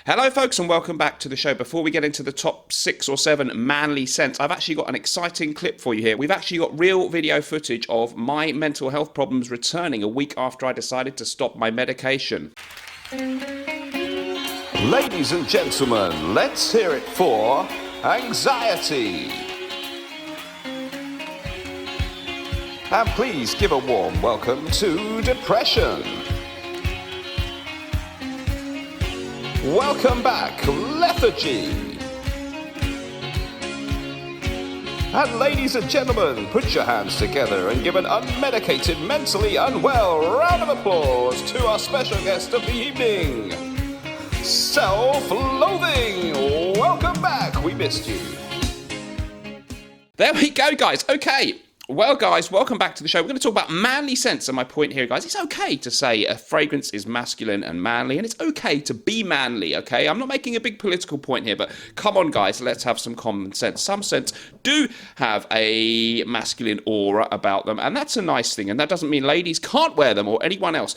Hello folks and welcome back to the show. Before we get into the top 6 or 7 manly scents, I've actually got an exciting clip for you here. We've actually got real video footage of my mental health problems returning a week after I decided to stop my medication. Ladies and gentlemen, let's hear it for anxiety. And please give a warm welcome to depression. Welcome back, lethargy. And ladies and gentlemen, put your hands together and give an unmedicated, mentally unwell round of applause to our special guest of the evening, Self-Loathing. Welcome back, we missed you. There we go, guys. Okay. Well, guys, welcome back to the show. We're going to talk about manly scents, and my point here, guys, it's okay to say a fragrance is masculine and manly, and it's okay to be manly, okay? I'm not making a big political point here, but come on, guys, let's have some common sense. Some scents do have a masculine aura about them, and that's a nice thing, and that doesn't mean ladies can't wear them or anyone else.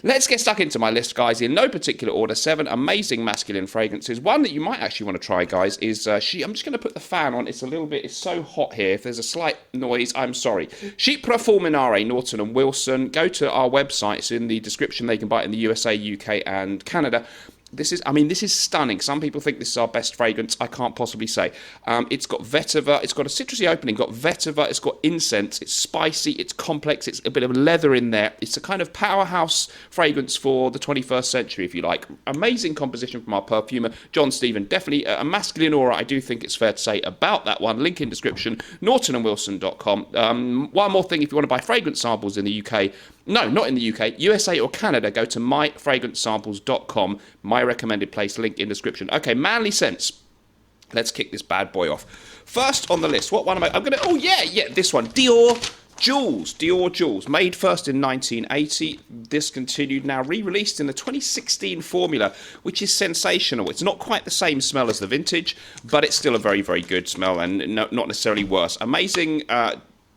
Let's get stuck into my list, guys, in no particular order. 7 amazing masculine fragrances. One that you might actually want to try, guys, is I'm just going to put the fan on. It's so hot here. If there's a slight noise, I'm sorry. Chypre Fulminare, Norton Wilson. Go to our website. It's in the description. They can buy it in the USA, UK, and Canada. This is stunning. Some people think this is our best fragrance. I can't possibly say. It's got vetiver. It's got a citrusy opening. Got vetiver. It's got incense. It's spicy. It's complex. It's a bit of leather in there. It's a kind of powerhouse fragrance for the 21st century, if you like. Amazing composition from our perfumer, John Stephen. Definitely a masculine aura, I do think it's fair to say, about that one. Link in description, nortonandwilson.com. One more thing, if you want to buy fragrance samples in the UK, no, not in the UK, USA or Canada, go to myfragrancesamples.com. My recommended place, link in description. Okay, manly scents. Let's kick this bad boy off. First on the list, what one am I? This one. Dior Jewels. Dior Jewels. Made first in 1980, discontinued, now re-released in the 2016 formula, which is sensational. It's not quite the same smell as the vintage, but it's still a very, very good smell and not necessarily worse. Amazing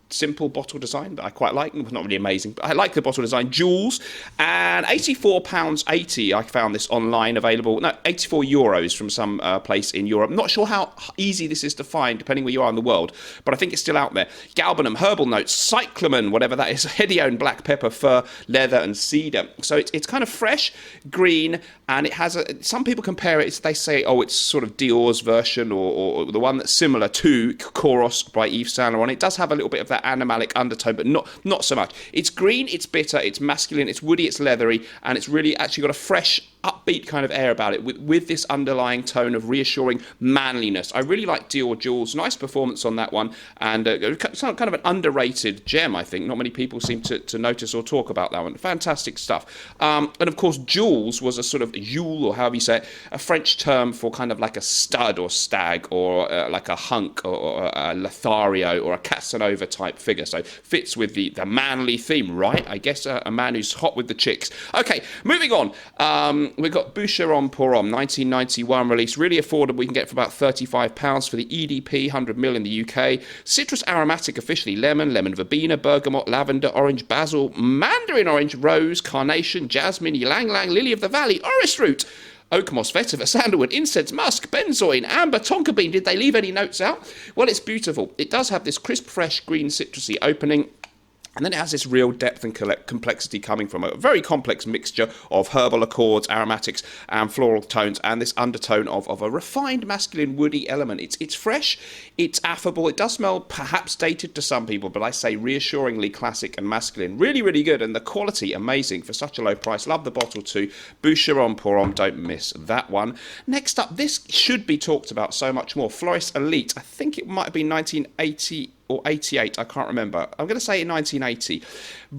simple bottle design that I quite like. Not really amazing, but I like the bottle design. Jewels, and £84.80. I found this online available. No, €84 from some place in Europe. Not sure how easy this is to find, depending where you are in the world, but I think it's still out there. Galbanum, herbal notes, cyclamen, whatever that is, hedione, black pepper, fir, leather, and cedar. So it's kind of fresh, green, and it has some people compare it. They say, oh, it's sort of Dior's version or the one that's similar to Koros by Yves Saint Laurent. It does have a little bit of that animalic undertone, but not so much. It's green, it's bitter, it's masculine, it's woody, it's leathery, and it's really actually got a fresh, upbeat kind of air about it with this underlying tone of reassuring manliness. I really like Dior Jewels. Nice performance on that one, and kind of an underrated gem, I think. Not many people seem to notice or talk about that one. Fantastic stuff. And of course, Jewels was a sort of Jewel, or however you say it, a French term for kind of like a stud or stag, or like a hunk, or a Lothario, or a Casanova type figure. So fits with the manly theme, right? I guess a man who's hot with the chicks. Okay, moving on. We've got Boucheron pour Homme, 1991 release, really affordable. We can get for about £35 for the EDP, 100ml in the UK. Citrus aromatic officially, lemon verbena, bergamot, lavender, orange, basil, mandarin orange, rose, carnation, jasmine, ylang ylang, lily of the valley, orris root, oak moss, vetiver, sandalwood, incense, musk, benzoin, amber, tonka bean. Did they leave any notes out? Well, it's beautiful. It does have this crisp, fresh, green, citrusy opening. And then it has this real depth and complexity coming from a very complex mixture of herbal accords, aromatics, and floral tones, and this undertone of a refined masculine woody element. It's fresh, it's affable, it does smell perhaps dated to some people, but I say reassuringly classic and masculine. Really, really good, and the quality amazing for such a low price. Love the bottle too. Boucheron pour Homme, don't miss that one. Next up, this should be talked about so much more. Floral Elite, I think it might have been 1980 or 88, I can't remember. I'm going to say 1980.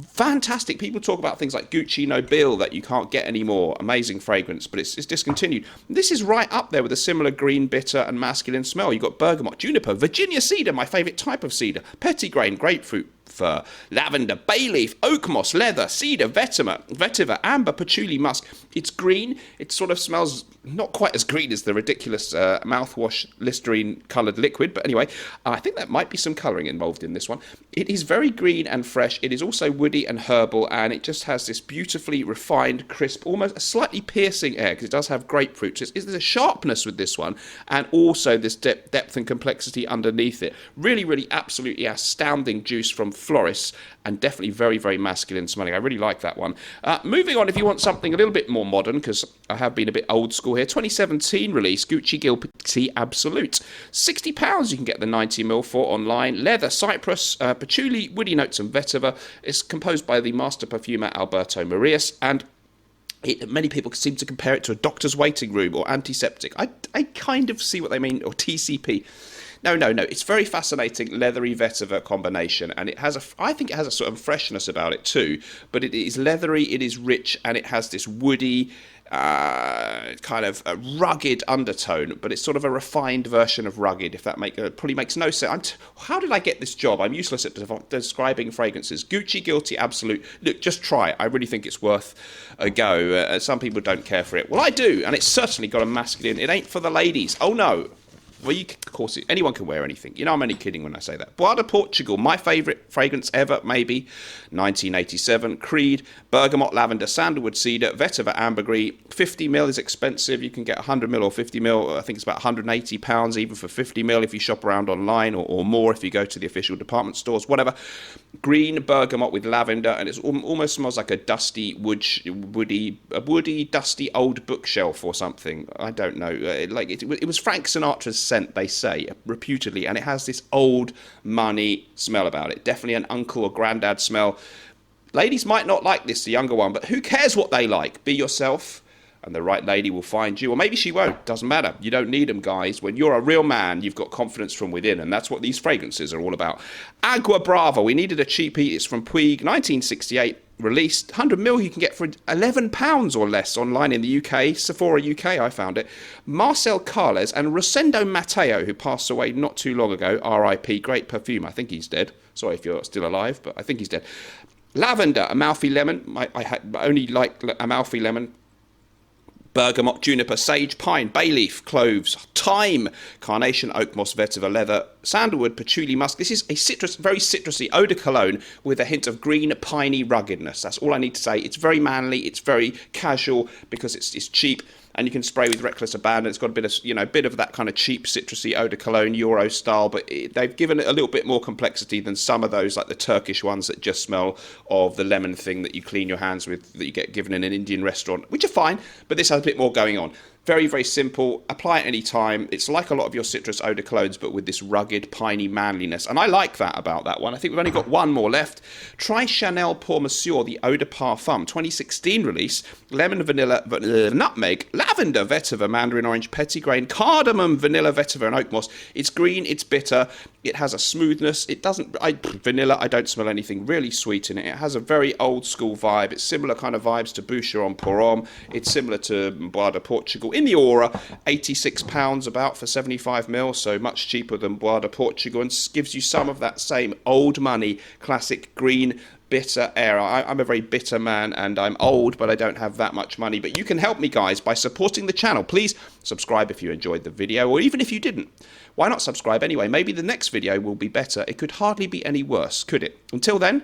Fantastic. People talk about things like Gucci Nobile that you can't get anymore. Amazing fragrance, but it's discontinued. This is right up there with a similar green, bitter, and masculine smell. You've got bergamot, juniper, Virginia cedar, my favourite type of cedar, petitgrain, grapefruit, fir, lavender, bay leaf, oak moss, leather, cedar, vetiver, amber, patchouli, musk. It's green. It sort of smells not quite as green as the ridiculous mouthwash Listerine coloured liquid, but anyway, I think there might be some colouring involved in this one. It is very green and fresh. It is also woody and herbal, and it just has this beautifully refined, crisp, almost a slightly piercing air, because it does have grapefruit. There's a sharpness with this one, and also this depth and complexity underneath it. Really, really absolutely astounding juice from florists, and definitely very, very masculine smelling. I really like that one. Moving on, if you want something a little bit more modern, because I have been a bit old school here, 2017 release, Gucci Guilty Absolute. £60 you can get the 90ml for online. Leather, cypress, patchouli, woody notes and vetiver. It's composed by the master perfumer Alberto Marias, and many people seem to compare it to a doctor's waiting room or antiseptic. I kind of see what they mean, or TCP. No. It's very fascinating leathery vetiver combination, and I think it has a sort of freshness about it too. But it is leathery, it is rich, and it has this woody, kind of a rugged undertone. But it's sort of a refined version of rugged. If that probably makes no sense. How did I get this job? I'm useless at describing fragrances. Gucci Guilty Absolute. Look, just try it. I really think it's worth a go. Some people don't care for it. Well, I do, and it's certainly got a masculine. It ain't for the ladies. Oh no. Well, of course, anyone can wear anything. You know, I'm only kidding when I say that. Gua Bravo, Portugal, my favourite fragrance ever, maybe. 1987. Creed, Bergamot, lavender, sandalwood, cedar, vetiver, ambergris. 50ml is expensive. You can get 100ml or 50ml. I think it's about £180 even for 50ml if you shop around online, or more if you go to the official department stores, whatever. Green bergamot with lavender, and it almost smells like a dusty, woody, dusty old bookshelf or something. I don't know. It was Frank Sinatra's scent, they say, reputedly, and it has this old money smell about it. Definitely an uncle or granddad smell. Ladies might not like this, the younger one, but who cares what they like? Be yourself, and the right lady will find you. Or maybe she won't. Doesn't matter. You don't need them, guys. When you're a real man, you've got confidence from within, and that's what these fragrances are all about. Gua Bravo. We needed a cheapie. It's from Puig, 1968. Released 100ml you can get for £11 or less online in the UK. Sephora UK, I found it. Marcel Carles and Rosendo Matteo, who passed away not too long ago. R.I.P. Great perfume. I think he's dead. Sorry if you're still alive, but I think he's dead. Lavender, Amalfi Lemon. I only like Amalfi Lemon. Bergamot, juniper, sage, pine, bay leaf, cloves, thyme, carnation, oak moss, vetiver, leather, sandalwood, patchouli, musk. This is a very citrusy eau de cologne with a hint of green, piney ruggedness. That's all I need to say. It's very manly. It's very casual because it's cheap, and you can spray with reckless abandon. It's got a bit of that kind of cheap citrusy eau de cologne Euro style, but they've given it a little bit more complexity than some of those, like the Turkish ones that just smell of the lemon thing that you clean your hands with, that you get given in an Indian restaurant, which are fine, but this has a bit more going on. Very, very simple. Apply it any time. It's like a lot of your citrus eau de colognes, but with this rugged, piney manliness. And I like that about that one. I think we've only got one more left. Try Chanel Pour Masseur, the Eau de Parfum. 2016 release. Lemon, vanilla, nutmeg, lavender, vetiver, mandarin orange, petitgrain, cardamom, vanilla, vetiver, and oak moss. It's green. It's bitter. It has a smoothness. Vanilla, I don't smell anything really sweet in it. It has a very old school vibe. It's similar kind of vibes to Boucheron Pour Homme. It's similar to Gua Bravo, Portugal. In the aura, £86 about for 75ml, so much cheaper than Gua Bravo, Portugal, and gives you some of that same old money, classic green, bitter air. I'm a very bitter man, and I'm old, but I don't have that much money. But you can help me, guys, by supporting the channel. Please subscribe if you enjoyed the video, or even if you didn't. Why not subscribe anyway? Maybe the next video will be better. It could hardly be any worse, could it? Until then,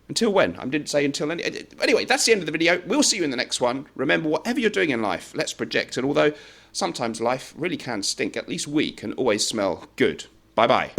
until when? I didn't say until any. Anyway, that's the end of the video. We'll see you in the next one. Remember, whatever you're doing in life, let's project. And although sometimes life really can stink, at least we can always smell good. Bye-bye.